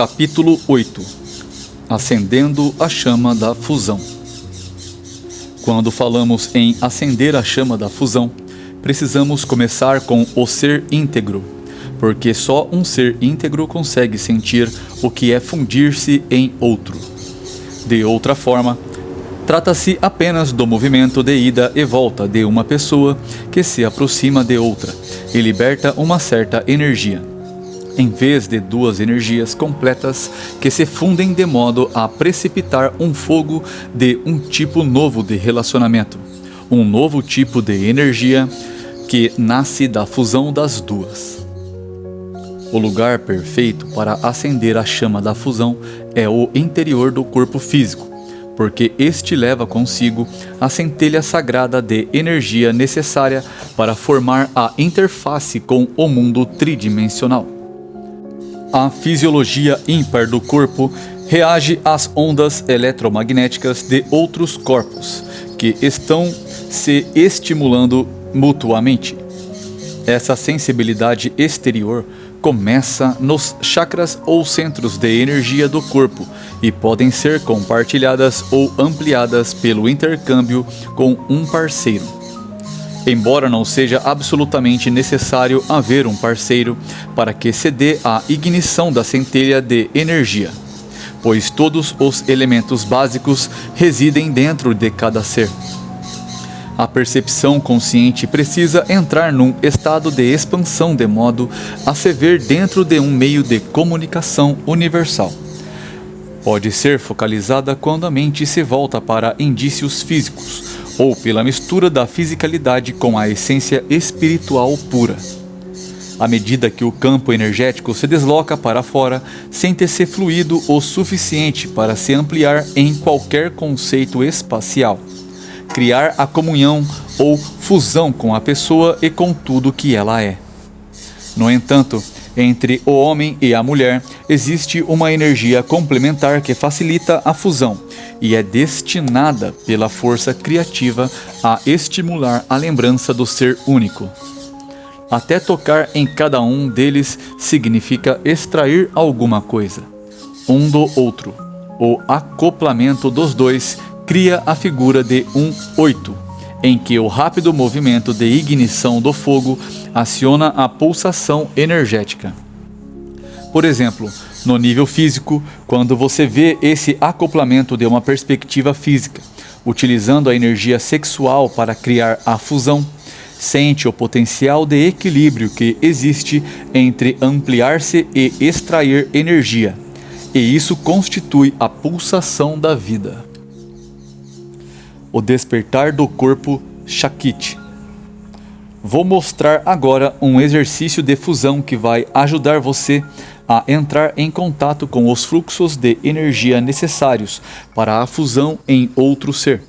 Capítulo 8. Acendendo a chama da fusão. Quando falamos em acender a chama da fusão, precisamos começar com o ser íntegro, porque só um ser íntegro consegue sentir o que é fundir-se em outro. De outra forma, trata-se apenas do movimento de ida e volta de uma pessoa que se aproxima de outra e liberta uma certa energia, em vez de duas energias completas que se fundem de modo a precipitar um fogo de um tipo novo de relacionamento, um novo tipo de energia que nasce da fusão das duas. O lugar perfeito para acender a chama da fusão é o interior do corpo físico, porque este leva consigo a centelha sagrada de energia necessária para formar a interface com o mundo tridimensional. A fisiologia ímpar do corpo reage às ondas eletromagnéticas de outros corpos, que estão se estimulando mutuamente. Essa sensibilidade exterior começa nos chakras ou centros de energia do corpo e podem ser compartilhadas ou ampliadas pelo intercâmbio com um parceiro. Embora não seja absolutamente necessário haver um parceiro para que se dê a ignição da centelha de energia, pois todos os elementos básicos residem dentro de cada ser. A percepção consciente precisa entrar num estado de expansão de modo a se ver dentro de um meio de comunicação universal. Pode ser focalizada quando a mente se volta para indícios físicos, ou pela mistura da fisicalidade com a essência espiritual pura. À medida que o campo energético se desloca para fora, sente-se fluido o suficiente para se ampliar em qualquer conceito espacial, criar a comunhão ou fusão com a pessoa e com tudo que ela é. No entanto, entre o homem e a mulher existe uma energia complementar que facilita a fusão e é destinada pela força criativa a estimular a lembrança do ser único. Até tocar em cada um deles significa extrair alguma coisa, um do outro. O acoplamento dos dois cria a figura de um 8, em que o rápido movimento de ignição do fogo aciona a pulsação energética. Por exemplo, no nível físico, quando você vê esse acoplamento de uma perspectiva física, utilizando a energia sexual para criar a fusão, sente o potencial de equilíbrio que existe entre ampliar-se e extrair energia, e isso constitui a pulsação da vida. O despertar do corpo Shakti. Vou mostrar agora um exercício de fusão que vai ajudar você a entrar em contato com os fluxos de energia necessários para a fusão em outro ser.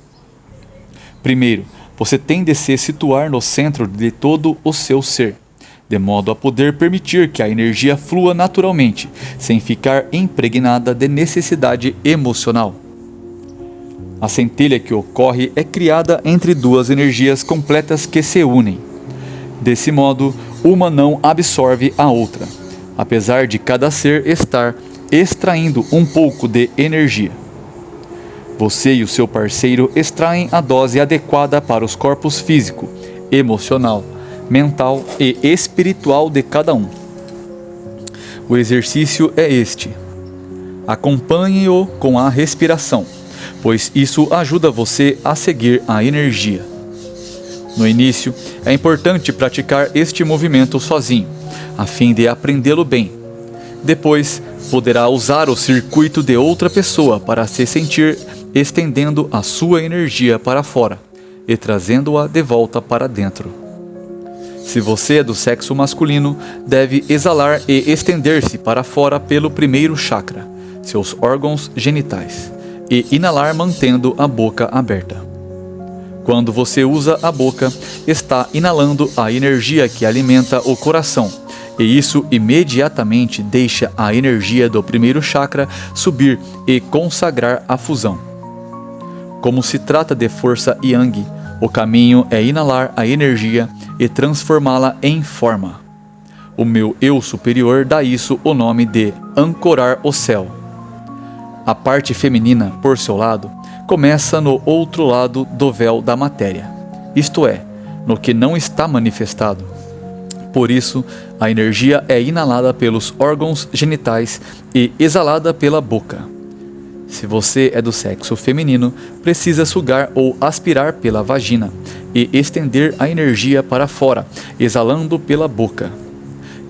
Primeiro, você tem de se situar no centro de todo o seu ser, de modo a poder permitir que a energia flua naturalmente, sem ficar impregnada de necessidade emocional. A centelha que ocorre é criada entre duas energias completas que se unem. Desse modo, uma não absorve a outra, apesar de cada ser estar extraindo um pouco de energia. Você e o seu parceiro extraem a dose adequada para os corpos físico, emocional, mental e espiritual de cada um. O exercício é este. Acompanhe-o com a respiração, pois isso ajuda você a seguir a energia. No início, é importante praticar este movimento sozinho, a fim de aprendê-lo bem. Depois, poderá usar o circuito de outra pessoa para se sentir estendendo a sua energia para fora e trazendo-a de volta para dentro. Se você é do sexo masculino, deve exalar e estender-se para fora pelo primeiro chakra, seus órgãos genitais, e inalar mantendo a boca aberta. Quando você usa a boca, está inalando a energia que alimenta o coração, e isso imediatamente deixa a energia do primeiro chakra subir e consagrar a fusão. Como se trata de força Yang, o caminho é inalar a energia e transformá-la em forma. O meu eu superior dá isso o nome de ancorar o céu. A parte feminina, por seu lado, começa no outro lado do véu da matéria, isto é, no que não está manifestado. Por isso, a energia é inalada pelos órgãos genitais e exalada pela boca. Se você é do sexo feminino, precisa sugar ou aspirar pela vagina e estender a energia para fora, exalando pela boca.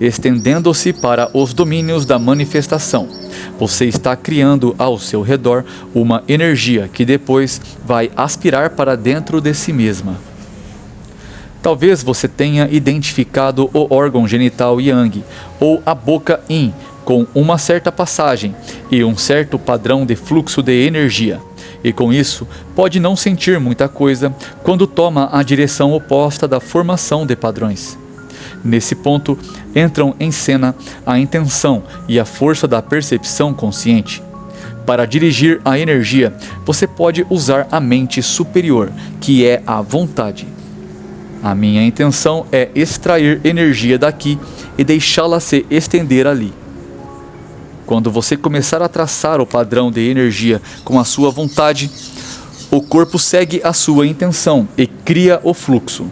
Estendendo-se para os domínios da manifestação, você está criando ao seu redor uma energia que depois vai aspirar para dentro de si mesma. Talvez você tenha identificado o órgão genital Yang ou a boca Yin com uma certa passagem e um certo padrão de fluxo de energia, e com isso pode não sentir muita coisa quando toma a direção oposta da formação de padrões. Nesse ponto entram em cena a intenção e a força da percepção consciente. Para dirigir a energia, você pode usar a mente superior, que é a vontade. A minha intenção é extrair energia daqui e deixá-la se estender ali. Quando você começar a traçar o padrão de energia com a sua vontade, o corpo segue a sua intenção e cria o fluxo.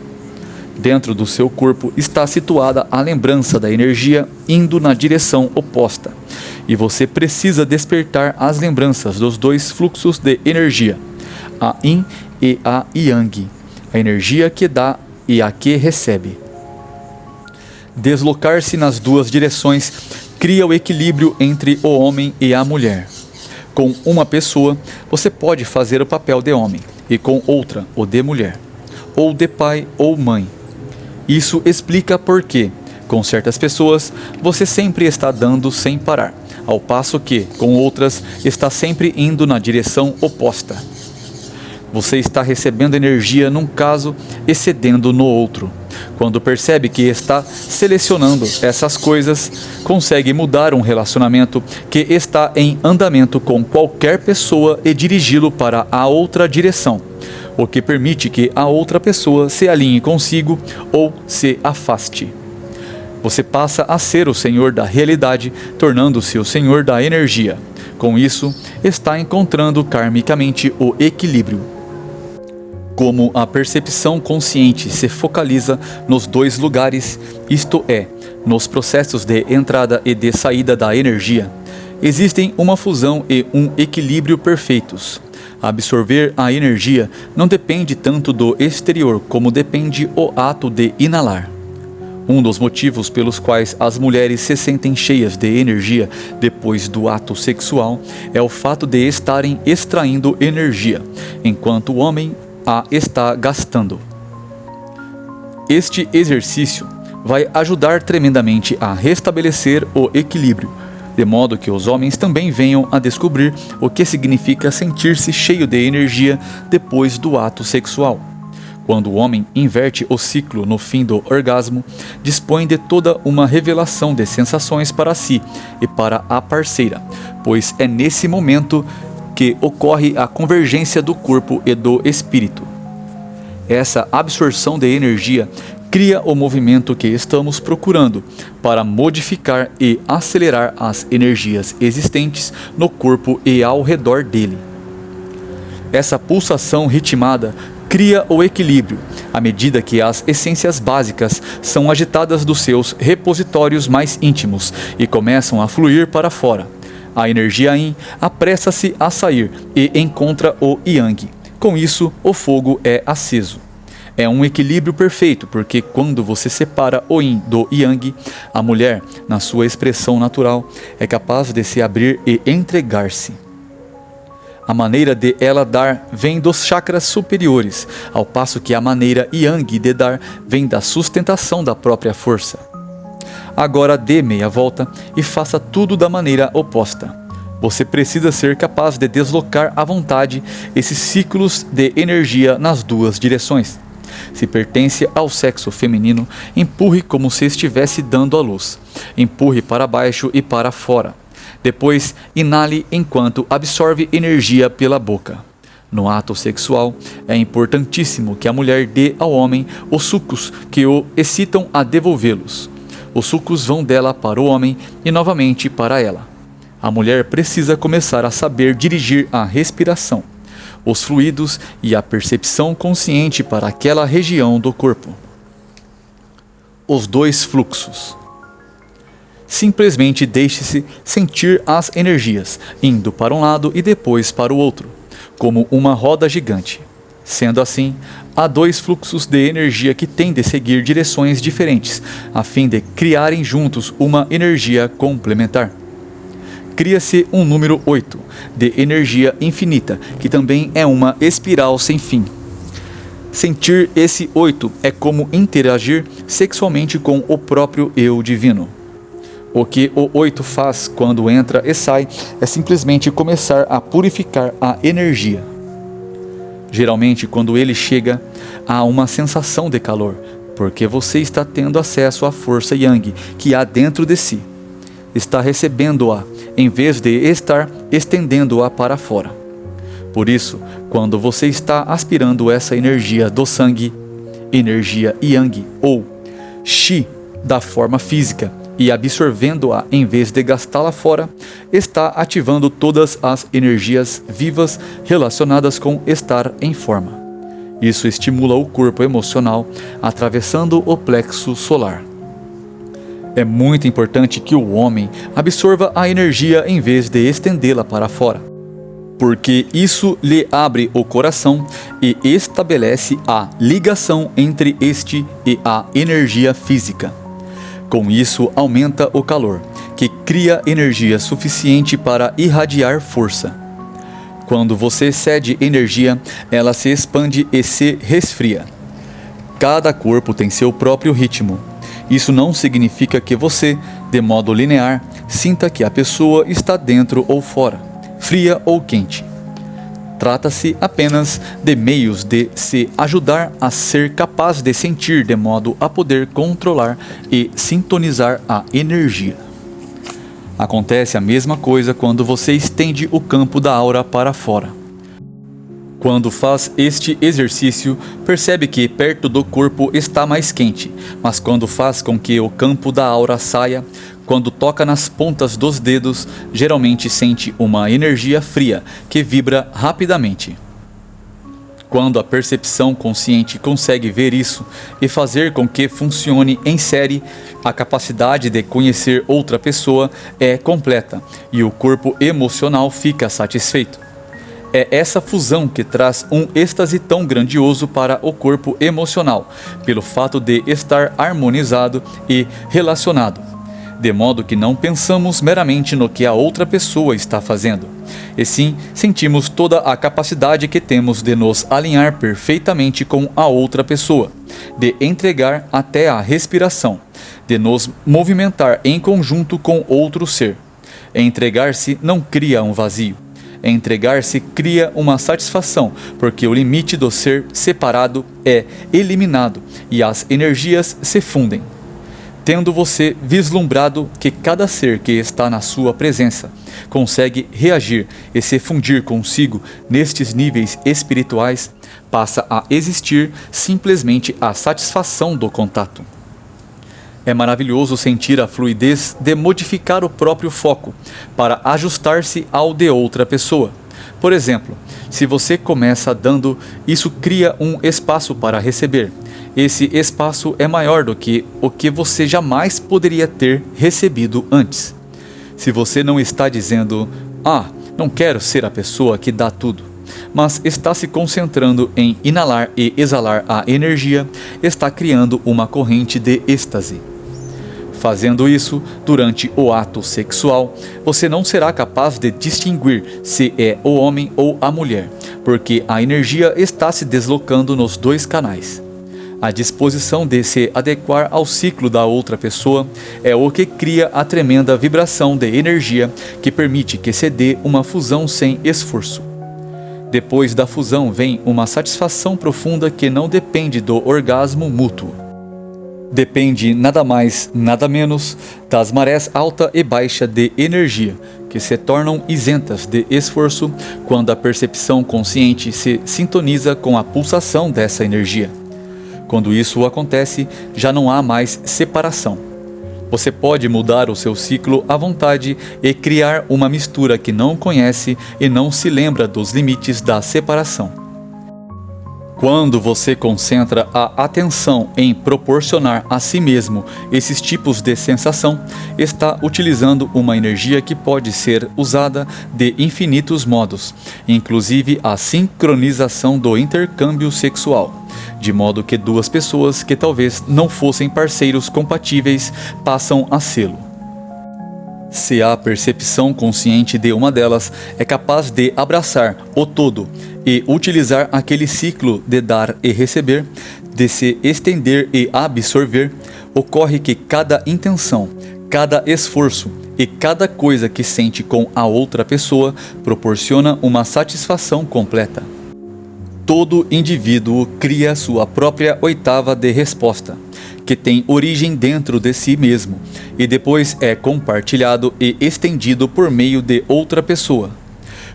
Dentro do seu corpo está situada a lembrança da energia indo na direção oposta, e você precisa despertar as lembranças dos dois fluxos de energia, a Yin e a Yang, a energia que dá e a que recebe. Deslocar-se nas duas direções cria o equilíbrio entre o homem e a mulher. Com uma pessoa, você pode fazer o papel de homem, e com outra, o de mulher, ou de pai ou mãe. Isso explica por que, com certas pessoas, você sempre está dando sem parar, ao passo que, com outras, está sempre indo na direção oposta. Você está recebendo energia num caso e cedendo no outro. Quando percebe que está selecionando essas coisas, consegue mudar um relacionamento que está em andamento com qualquer pessoa e dirigi-lo para a outra direção, o que permite que a outra pessoa se alinhe consigo ou se afaste. Você passa a ser o senhor da realidade, tornando-se o senhor da energia. Com isso, está encontrando karmicamente o equilíbrio. Como a percepção consciente se focaliza nos dois lugares, isto é, nos processos de entrada e de saída da energia, existem uma fusão e um equilíbrio perfeitos. Absorver a energia não depende tanto do exterior como depende o ato de inalar. Um dos motivos pelos quais as mulheres se sentem cheias de energia depois do ato sexual é o fato de estarem extraindo energia, enquanto o homem a está gastando. Este exercício vai ajudar tremendamente a restabelecer o equilíbrio, de modo que os homens também venham a descobrir o que significa sentir-se cheio de energia depois do ato sexual. Quando o homem inverte o ciclo no fim do orgasmo, dispõe de toda uma revelação de sensações para si e para a parceira, pois é nesse momento que ocorre a convergência do corpo e do espírito. Essa absorção de energia cria o movimento que estamos procurando para modificar e acelerar as energias existentes no corpo e ao redor dele. Essa pulsação ritmada cria o equilíbrio, à medida que as essências básicas são agitadas dos seus repositórios mais íntimos e começam a fluir para fora. A energia Yin apressa-se a sair e encontra o Yang. Com isso, o fogo é aceso. É um equilíbrio perfeito, porque quando você separa o Yin do Yang, a mulher, na sua expressão natural, é capaz de se abrir e entregar-se. A maneira de ela dar vem dos chakras superiores, ao passo que a maneira Yang de dar vem da sustentação da própria força. Agora dê meia volta e faça tudo da maneira oposta. Você precisa ser capaz de deslocar à vontade esses ciclos de energia nas duas direções. Se pertence ao sexo feminino, empurre como se estivesse dando à luz. Empurre para baixo e para fora. Depois, inale enquanto absorve energia pela boca. No ato sexual, é importantíssimo que a mulher dê ao homem os sucos que o excitam a devolvê-los. Os sucos vão dela para o homem e novamente para ela. A mulher precisa começar a saber dirigir a respiração, os fluidos e a percepção consciente para aquela região do corpo. Os dois fluxos. Simplesmente deixe-se sentir as energias, indo para um lado e depois para o outro, como uma roda gigante. Sendo assim, há dois fluxos de energia que têm de seguir direções diferentes, a fim de criarem juntos uma energia complementar. Cria-se um número 8, de energia infinita, que também é uma espiral sem fim. Sentir esse 8 é como interagir sexualmente com o próprio eu divino. O que o 8 faz quando entra e sai é simplesmente começar a purificar a energia. Geralmente, quando ele chega, há uma sensação de calor, porque você está tendo acesso à força Yang que há dentro de si. Está recebendo-a, em vez de estar estendendo-a para fora. Por isso, quando você está aspirando essa energia do sangue, energia Yang ou Qi da forma física, e absorvendo-a em vez de gastá-la fora, está ativando todas as energias vivas relacionadas com estar em forma. Isso estimula o corpo emocional, atravessando o plexo solar. É muito importante que o homem absorva a energia em vez de estendê-la para fora, porque isso lhe abre o coração e estabelece a ligação entre este e a energia física. Com isso, aumenta o calor, que cria energia suficiente para irradiar força. Quando você cede energia, ela se expande e se resfria. Cada corpo tem seu próprio ritmo. Isso não significa que você, de modo linear, sinta que a pessoa está dentro ou fora, fria ou quente. Trata-se apenas de meios de se ajudar a ser capaz de sentir de modo a poder controlar e sintonizar a energia. Acontece a mesma coisa quando você estende o campo da aura para fora. Quando faz este exercício, percebe que perto do corpo está mais quente, mas quando faz com que o campo da aura saia, quando toca nas pontas dos dedos, geralmente sente uma energia fria que vibra rapidamente. Quando a percepção consciente consegue ver isso e fazer com que funcione em série, a capacidade de conhecer outra pessoa é completa e o corpo emocional fica satisfeito. É essa fusão que traz um êxtase tão grandioso para o corpo emocional, pelo fato de estar harmonizado e relacionado, de modo que não pensamos meramente no que a outra pessoa está fazendo, e sim sentimos toda a capacidade que temos de nos alinhar perfeitamente com a outra pessoa, de entregar até a respiração, de nos movimentar em conjunto com outro ser. Entregar-se não cria um vazio. Entregar-se cria uma satisfação, porque o limite do ser separado é eliminado e as energias se fundem. Tendo você vislumbrado que cada ser que está na sua presença consegue reagir e se fundir consigo nestes níveis espirituais, passa a existir simplesmente a satisfação do contato. É maravilhoso sentir a fluidez de modificar o próprio foco para ajustar-se ao de outra pessoa. Por exemplo, se você começa dando, isso cria um espaço para receber. Esse espaço é maior do que o que você jamais poderia ter recebido antes. Se você não está dizendo, não quero ser a pessoa que dá tudo, mas está se concentrando em inalar e exalar a energia, está criando uma corrente de êxtase. Fazendo isso durante o ato sexual, você não será capaz de distinguir se é o homem ou a mulher, porque a energia está se deslocando nos dois canais. A disposição de se adequar ao ciclo da outra pessoa é o que cria a tremenda vibração de energia que permite que se dê uma fusão sem esforço. Depois da fusão vem uma satisfação profunda que não depende do orgasmo mútuo. Depende nada mais, nada menos das marés alta e baixa de energia, que se tornam isentas de esforço quando a percepção consciente se sintoniza com a pulsação dessa energia. Quando isso acontece, já não há mais separação. Você pode mudar o seu ciclo à vontade e criar uma mistura que não conhece e não se lembra dos limites da separação. Quando você concentra a atenção em proporcionar a si mesmo esses tipos de sensação, está utilizando uma energia que pode ser usada de infinitos modos, inclusive a sincronização do intercâmbio sexual, de modo que duas pessoas que talvez não fossem parceiros compatíveis passam a sê-lo. Se a percepção consciente de uma delas é capaz de abraçar o todo e utilizar aquele ciclo de dar e receber, de se estender e absorver, ocorre que cada intenção, cada esforço e cada coisa que sente com a outra pessoa proporciona uma satisfação completa. Todo indivíduo cria sua própria oitava de resposta, que tem origem dentro de si mesmo, e depois é compartilhado e estendido por meio de outra pessoa.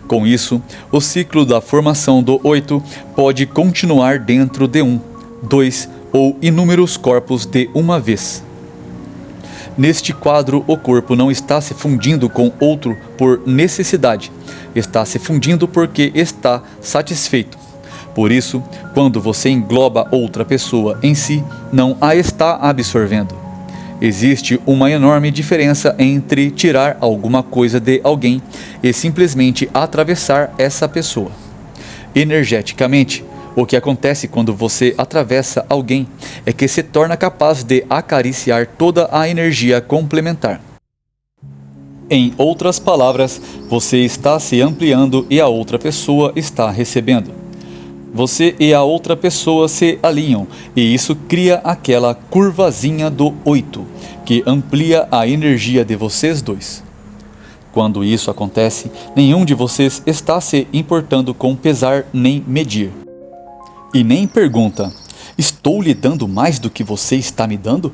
Com isso, o ciclo da formação do 8 pode continuar dentro de 1, 2 ou inúmeros corpos de uma vez. Neste quadro, o corpo não está se fundindo com outro por necessidade, está se fundindo porque está satisfeito. Por isso, quando você engloba outra pessoa em si, não a está absorvendo. Existe uma enorme diferença entre tirar alguma coisa de alguém e simplesmente atravessar essa pessoa. Energeticamente, o que acontece quando você atravessa alguém é que se torna capaz de acariciar toda a energia complementar. Em outras palavras, você está se ampliando e a outra pessoa está recebendo. Você e a outra pessoa se alinham e isso cria aquela curvazinha do 8, que amplia a energia de vocês dois. Quando isso acontece, nenhum de vocês está se importando com pesar nem medir. E nem pergunta: estou lhe dando mais do que você está me dando?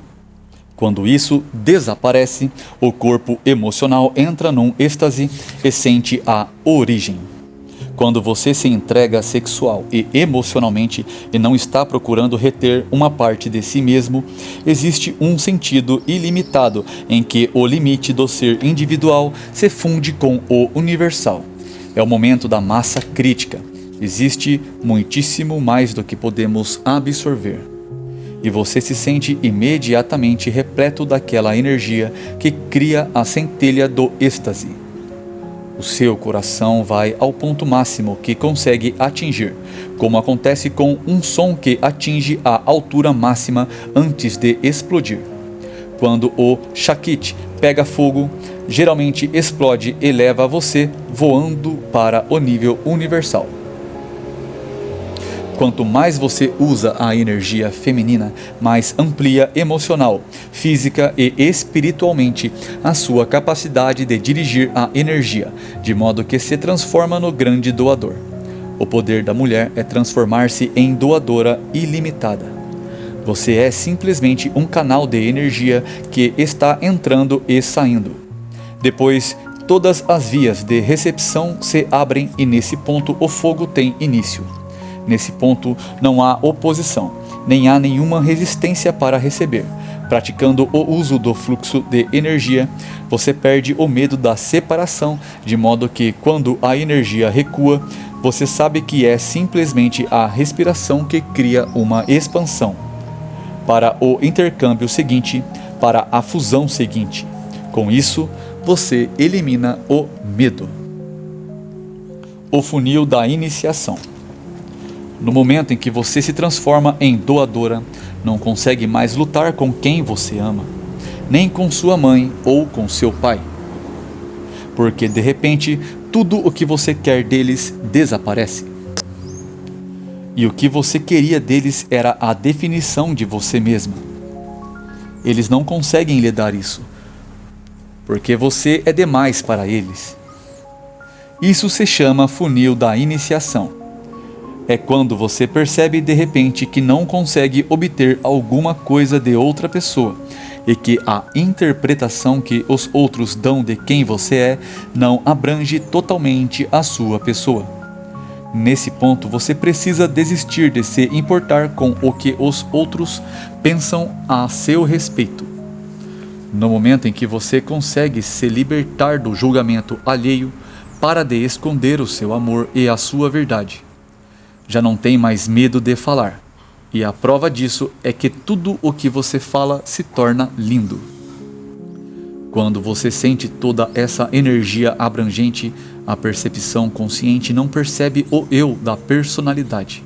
Quando isso desaparece, o corpo emocional entra num êxtase e sente a origem. Quando você se entrega sexual e emocionalmente e não está procurando reter uma parte de si mesmo, existe um sentido ilimitado em que o limite do ser individual se funde com o universal. É o momento da massa crítica. Existe muitíssimo mais do que podemos absorver. E você se sente imediatamente repleto daquela energia que cria a centelha do êxtase. O seu coração vai ao ponto máximo que consegue atingir, como acontece com um som que atinge a altura máxima antes de explodir. Quando o Shakti pega fogo, geralmente explode e leva você voando para o nível universal. Quanto mais você usa a energia feminina, mais amplia emocional, física e espiritualmente a sua capacidade de dirigir a energia, de modo que se transforma no grande doador. O poder da mulher é transformar-se em doadora ilimitada. Você é simplesmente um canal de energia que está entrando e saindo. Depois, todas as vias de recepção se abrem e nesse ponto o fogo tem início. Nesse ponto não há oposição, nem há nenhuma resistência para receber. Praticando o uso do fluxo de energia, você perde o medo da separação, de modo que quando a energia recua, você sabe que é simplesmente a respiração que cria uma expansão para o intercâmbio seguinte, para a fusão seguinte. Com isso, você elimina o medo. O funil da iniciação. No momento em que você se transforma em doadora, não consegue mais lutar com quem você ama, nem com sua mãe ou com seu pai. Porque de repente, tudo o que você quer deles desaparece. E o que você queria deles era a definição de você mesma. Eles não conseguem lhe dar isso, porque você é demais para eles. Isso se chama funil da iniciação. É quando você percebe de repente que não consegue obter alguma coisa de outra pessoa e que a interpretação que os outros dão de quem você é não abrange totalmente a sua pessoa. Nesse ponto você precisa desistir de se importar com o que os outros pensam a seu respeito. No momento em que você consegue se libertar do julgamento alheio, para de esconder o seu amor e a sua verdade. Já não tem mais medo de falar, e a prova disso é que tudo o que você fala se torna lindo. Quando você sente toda essa energia abrangente, a percepção consciente não percebe o eu da personalidade.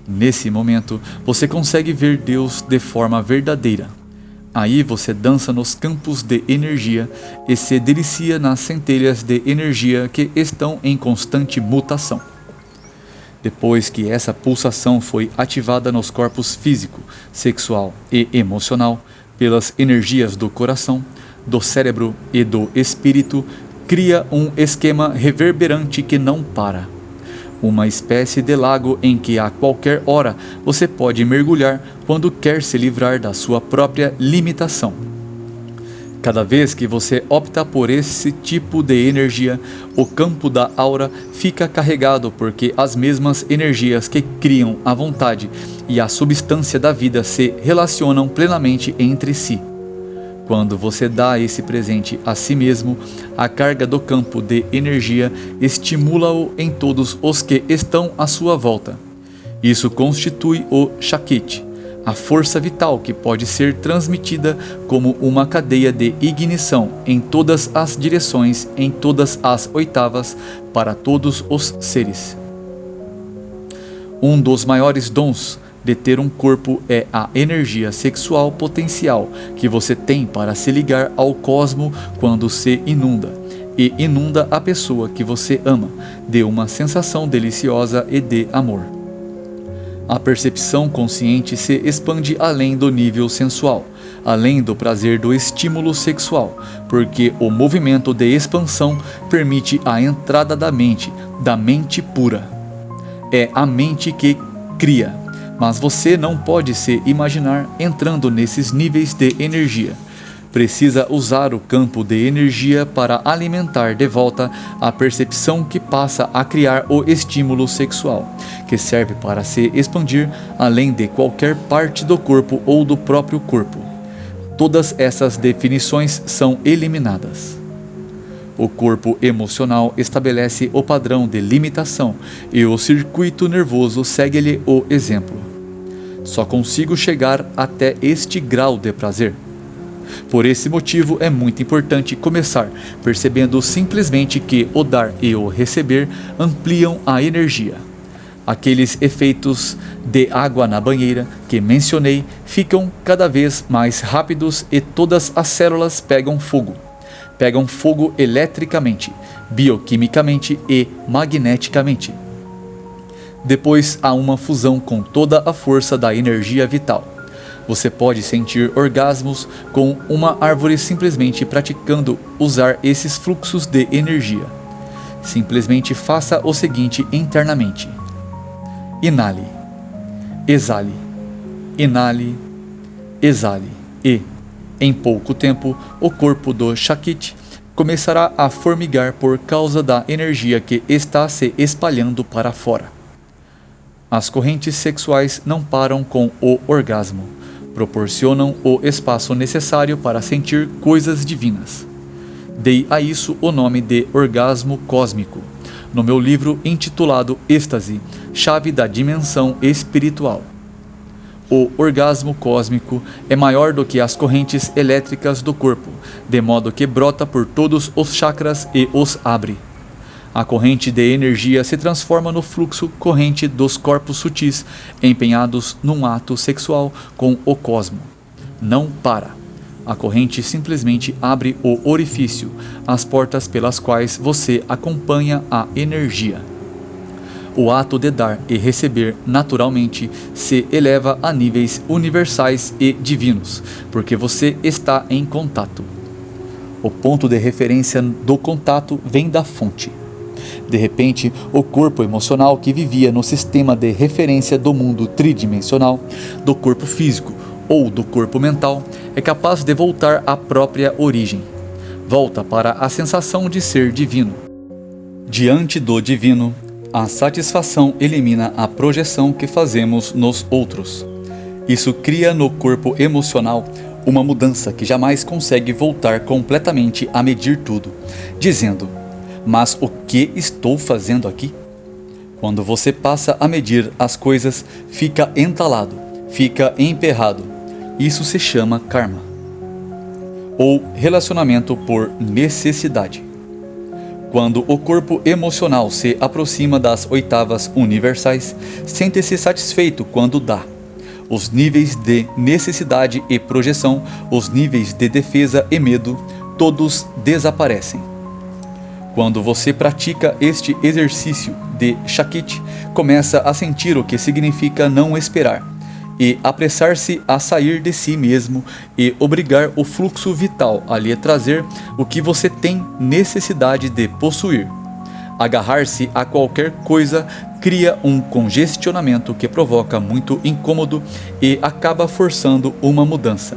Nesse momento, você consegue ver Deus de forma verdadeira. Aí você dança nos campos de energia e se delicia nas centelhas de energia que estão em constante mutação. Depois que essa pulsação foi ativada nos corpos físico, sexual e emocional, pelas energias do coração, do cérebro e do espírito, cria um esquema reverberante que não para. Uma espécie de lago em que a qualquer hora você pode mergulhar quando quer se livrar da sua própria limitação. Cada vez que você opta por esse tipo de energia, o campo da aura fica carregado porque as mesmas energias que criam a vontade e a substância da vida se relacionam plenamente entre si. Quando você dá esse presente a si mesmo, a carga do campo de energia estimula-o em todos os que estão à sua volta. Isso constitui o Shakti, a força vital que pode ser transmitida como uma cadeia de ignição em todas as direções, em todas as oitavas, para todos os seres. Um dos maiores dons de ter um corpo é a energia sexual potencial que você tem para se ligar ao cosmo quando se inunda, e inunda a pessoa que você ama, de uma sensação deliciosa e de amor. A percepção consciente se expande além do nível sensual, além do prazer do estímulo sexual, porque o movimento de expansão permite a entrada da mente pura. É a mente que cria. Mas você não pode se imaginar entrando nesses níveis de energia. Precisa usar o campo de energia para alimentar de volta a percepção que passa a criar o estímulo sexual, que serve para se expandir além de qualquer parte do corpo ou do próprio corpo. Todas essas definições são eliminadas. O corpo emocional estabelece o padrão de limitação e o circuito nervoso segue-lhe o exemplo. Só consigo chegar até este grau de prazer. Por esse motivo é muito importante começar percebendo simplesmente que o dar e o receber ampliam a energia. Aqueles efeitos de água na banheira que mencionei ficam cada vez mais rápidos e todas as células pegam fogo. Pegam fogo eletricamente, bioquimicamente e magneticamente. Depois há uma fusão com toda a força da energia vital. Você pode sentir orgasmos com uma árvore simplesmente praticando usar esses fluxos de energia. Simplesmente faça o seguinte internamente: inale, exale, inale, exale e, em pouco tempo, o corpo do Shakti começará a formigar por causa da energia que está se espalhando para fora. As correntes sexuais não param com o orgasmo, proporcionam o espaço necessário para sentir coisas divinas. Dei a isso o nome de orgasmo cósmico, no meu livro intitulado Êxtase, Chave da Dimensão Espiritual. O orgasmo cósmico é maior do que as correntes elétricas do corpo, de modo que brota por todos os chakras e os abre. A corrente de energia se transforma no fluxo corrente dos corpos sutis empenhados num ato sexual com o cosmo. Não para. A corrente simplesmente abre o orifício, as portas pelas quais você acompanha a energia. O ato de dar e receber naturalmente se eleva a níveis universais e divinos, porque você está em contato. O ponto de referência do contato vem da fonte. De repente, o corpo emocional que vivia no sistema de referência do mundo tridimensional, do corpo físico ou do corpo mental, é capaz de voltar à própria origem. Volta para a sensação de ser divino. Diante do divino, a satisfação elimina a projeção que fazemos nos outros. Isso cria no corpo emocional uma mudança que jamais consegue voltar completamente a medir tudo, dizendo: mas o que estou fazendo aqui? Quando você passa a medir as coisas, fica entalado, fica emperrado. Isso se chama karma. Ou relacionamento por necessidade. Quando o corpo emocional se aproxima das oitavas universais, sente-se satisfeito quando dá. Os níveis de necessidade e projeção, os níveis de defesa e medo, todos desaparecem. Quando você pratica este exercício de Shakti, começa a sentir o que significa não esperar e apressar-se a sair de si mesmo e obrigar o fluxo vital a lhe trazer o que você tem necessidade de possuir. Agarrar-se a qualquer coisa cria um congestionamento que provoca muito incômodo e acaba forçando uma mudança.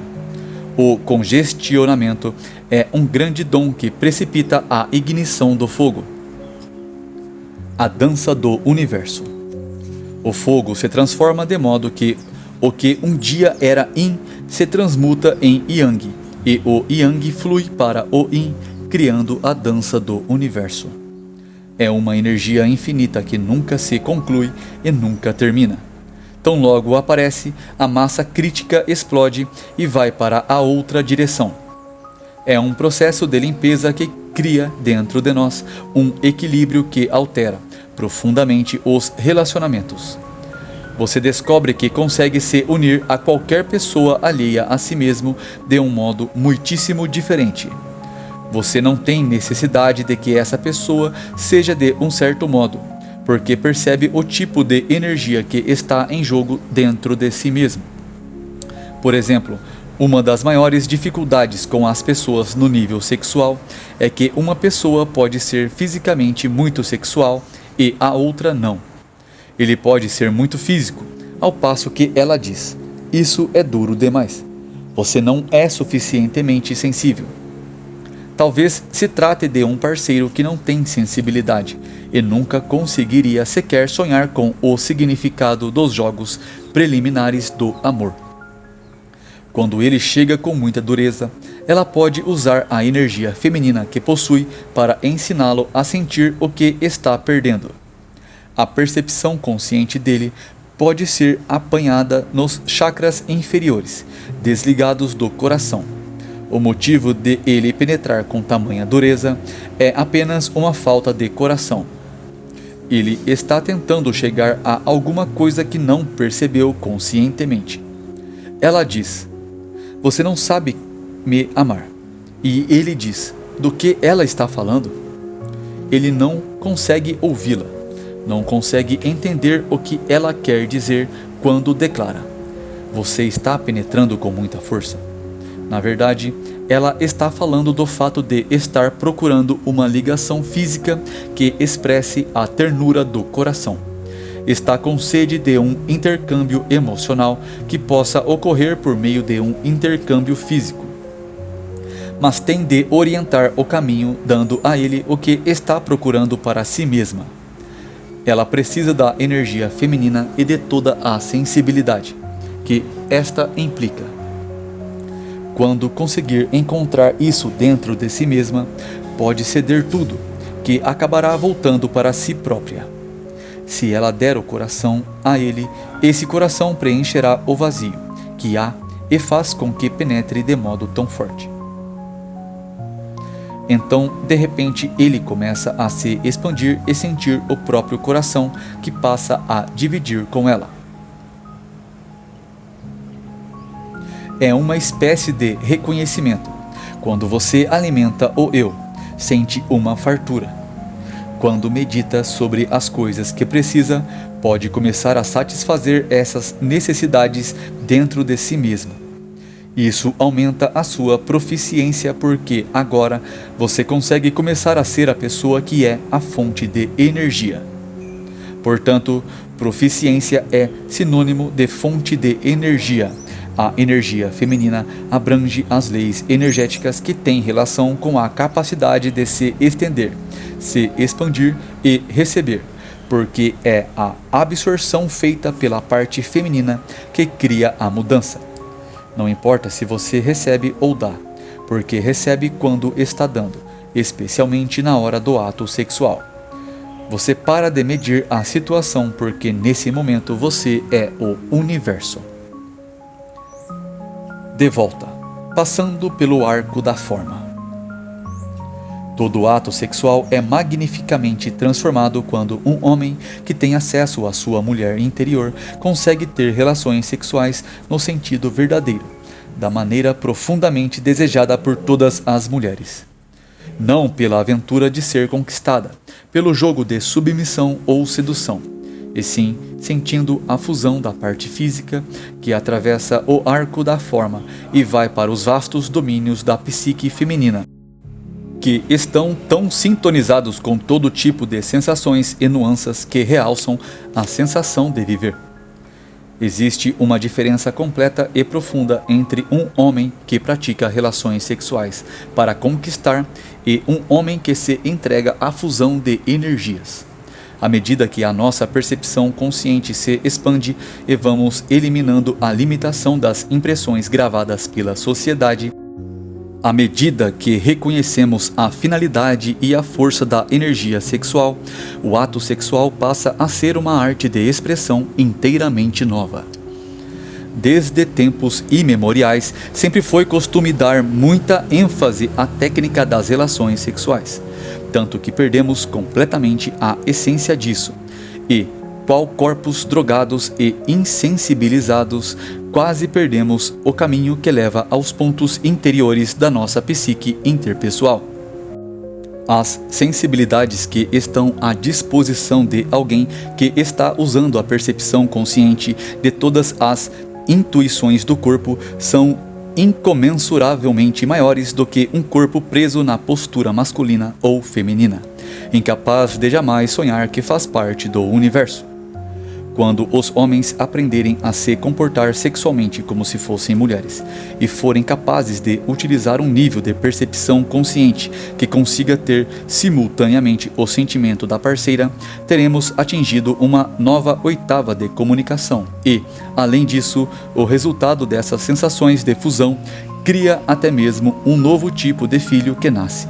O congestionamento é um grande dom que precipita a ignição do fogo. A dança do universo. O fogo se transforma de modo que o que um dia era Yin se transmuta em Yang, e o Yang flui para o Yin, criando a dança do universo. É uma energia infinita que nunca se conclui e nunca termina. Tão logo aparece, a massa crítica explode e vai para a outra direção. É um processo de limpeza que cria dentro de nós um equilíbrio que altera profundamente os relacionamentos. Você descobre que consegue se unir a qualquer pessoa alheia a si mesmo de um modo muitíssimo diferente. Você não tem necessidade de que essa pessoa seja de um certo modo, porque percebe o tipo de energia que está em jogo dentro de si mesmo. Por exemplo, uma das maiores dificuldades com as pessoas no nível sexual é que uma pessoa pode ser fisicamente muito sexual e a outra não. Ele pode ser muito físico, ao passo que ela diz: isso é duro demais. Você não é suficientemente sensível. Talvez se trate de um parceiro que não tem sensibilidade e nunca conseguiria sequer sonhar com o significado dos jogos preliminares do amor. Quando ele chega com muita dureza, ela pode usar a energia feminina que possui para ensiná-lo a sentir o que está perdendo. A percepção consciente dele pode ser apanhada nos chakras inferiores, desligados do coração. O motivo de ele penetrar com tamanha dureza é apenas uma falta de coração. Ele está tentando chegar a alguma coisa que não percebeu conscientemente. Ela diz: você não sabe me amar. E ele diz: do que ela está falando? Ele não consegue ouvi-la. Não consegue entender o que ela quer dizer quando declara: você está penetrando com muita força. Na verdade, ela está falando do fato de estar procurando uma ligação física que expresse a ternura do coração. Está com sede de um intercâmbio emocional que possa ocorrer por meio de um intercâmbio físico. Mas tem de orientar o caminho, dando a ele o que está procurando para si mesma. Ela precisa da energia feminina e de toda a sensibilidade que esta implica. Quando conseguir encontrar isso dentro de si mesma, pode ceder tudo, que acabará voltando para si própria. Se ela der o coração a ele, esse coração preencherá o vazio que há e faz com que penetre de modo tão forte. Então, de repente, ele começa a se expandir e sentir o próprio coração que passa a dividir com ela. É uma espécie de reconhecimento. Quando você alimenta o eu, sente uma fartura. Quando medita sobre as coisas que precisa, pode começar a satisfazer essas necessidades dentro de si mesmo. Isso aumenta a sua proficiência porque agora você consegue começar a ser a pessoa que é a fonte de energia. Portanto, proficiência é sinônimo de fonte de energia. A energia feminina abrange as leis energéticas que têm relação com a capacidade de se estender, se expandir e receber, porque é a absorção feita pela parte feminina que cria a mudança. Não importa se você recebe ou dá, porque recebe quando está dando, especialmente na hora do ato sexual. Você para de medir a situação porque nesse momento você é o universo. De volta, passando pelo arco da forma. Todo ato sexual é magnificamente transformado quando um homem que tem acesso à sua mulher interior consegue ter relações sexuais no sentido verdadeiro, da maneira profundamente desejada por todas as mulheres. Não pela aventura de ser conquistada, pelo jogo de submissão ou sedução, e sim sentindo a fusão da parte física que atravessa o arco da forma e vai para os vastos domínios da psique feminina, que estão tão sintonizados com todo tipo de sensações e nuances que realçam a sensação de viver. Existe uma diferença completa e profunda entre um homem que pratica relações sexuais para conquistar e um homem que se entrega à fusão de energias. À medida que a nossa percepção consciente se expande e vamos eliminando a limitação das impressões gravadas pela sociedade, à medida que reconhecemos a finalidade e a força da energia sexual, o ato sexual passa a ser uma arte de expressão inteiramente nova. Desde tempos imemoriais, sempre foi costume dar muita ênfase à técnica das relações sexuais, tanto que perdemos completamente a essência disso, e, qual corpos drogados e insensibilizados, quase perdemos o caminho que leva aos pontos interiores da nossa psique interpessoal. As sensibilidades que estão à disposição de alguém que está usando a percepção consciente de todas as intuições do corpo são incomensuravelmente maiores do que um corpo preso na postura masculina ou feminina, incapaz de jamais sonhar que faz parte do universo. Quando os homens aprenderem a se comportar sexualmente como se fossem mulheres e forem capazes de utilizar um nível de percepção consciente que consiga ter simultaneamente o sentimento da parceira, teremos atingido uma nova oitava de comunicação e, além disso, o resultado dessas sensações de fusão cria até mesmo um novo tipo de filho que nasce.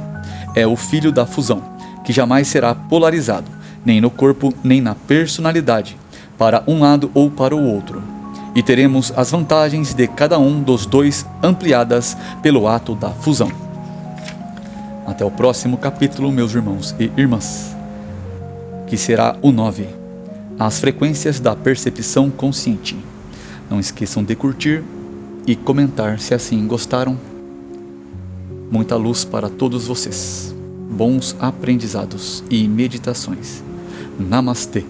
É o filho da fusão, que jamais será polarizado, nem no corpo nem na personalidade, para um lado ou para o outro, e teremos as vantagens de cada um dos dois ampliadas pelo ato da fusão. Até o próximo capítulo, meus irmãos e irmãs, que será o 9, as frequências da percepção consciente. Não esqueçam de curtir e comentar se assim gostaram. Muita luz para todos vocês, bons aprendizados e meditações. Namastê.